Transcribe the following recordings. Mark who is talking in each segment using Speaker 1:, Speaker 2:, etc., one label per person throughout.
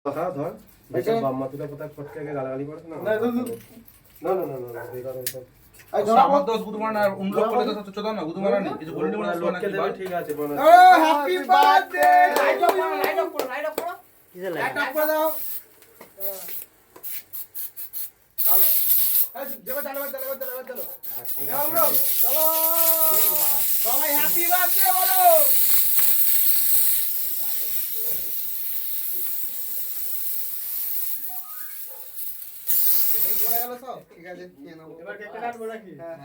Speaker 1: ধর ধর বাম্মাতুটা কোথায় ফটকে গালাগালি করছ না না না না না না এই কথা সব
Speaker 2: আমার দোষ গুদমানা আর উনলোক করে তো চোদা না গুদমানা নেই কিছু বললি বলে
Speaker 1: লোককে দেবে ঠিক আছে বলো
Speaker 3: ও হ্যাপি বার্থডে লাইট অফ করো
Speaker 4: কিসের
Speaker 3: লাইট
Speaker 4: লাইট
Speaker 3: অফ করে দাও চলো এই দেবো চলো চলো সবাই হ্যাপি বার্থডে বলো এই পড়ে গেল সব ঠিক আছে নিয়ে নাও
Speaker 1: এবার কেকটা কাটবো নাকি
Speaker 3: হ্যাঁ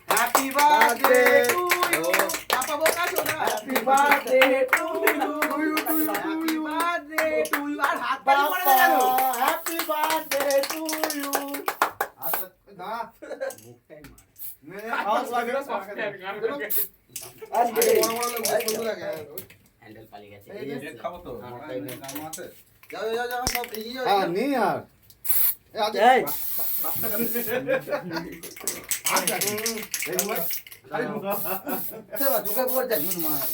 Speaker 3: happy birthday to you papa বোকা শোনা happy birthday to you happy birthday to you আর হাত তালি পড়ে গেল হ্যাপি বার্থডে টু ইউ আচ্ছা না মুখটাই মার নে আওয়াজ লাগে না সব আজকে বড় বড় লোক বলতে লাগে
Speaker 4: হ্যান্ডেল পালিয়ে গেছে
Speaker 3: এই
Speaker 2: কেক খাবো তো কাম আছে
Speaker 3: যাও সব এই
Speaker 1: হ্যাঁ নি আর
Speaker 4: এই
Speaker 3: সেবা চোখে পড়ছে মুখ মারা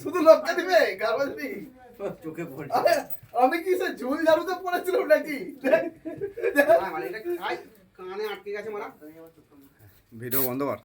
Speaker 3: শুধু লোকটা দিবে গালবাজি
Speaker 4: চোখে পড়ছে
Speaker 3: আমি কি সে ঝুল ঝাড়ুতে পড়েছিলাম নাকি কানে আটকে গেছে মারা
Speaker 1: ভিডিও বন্ধ কর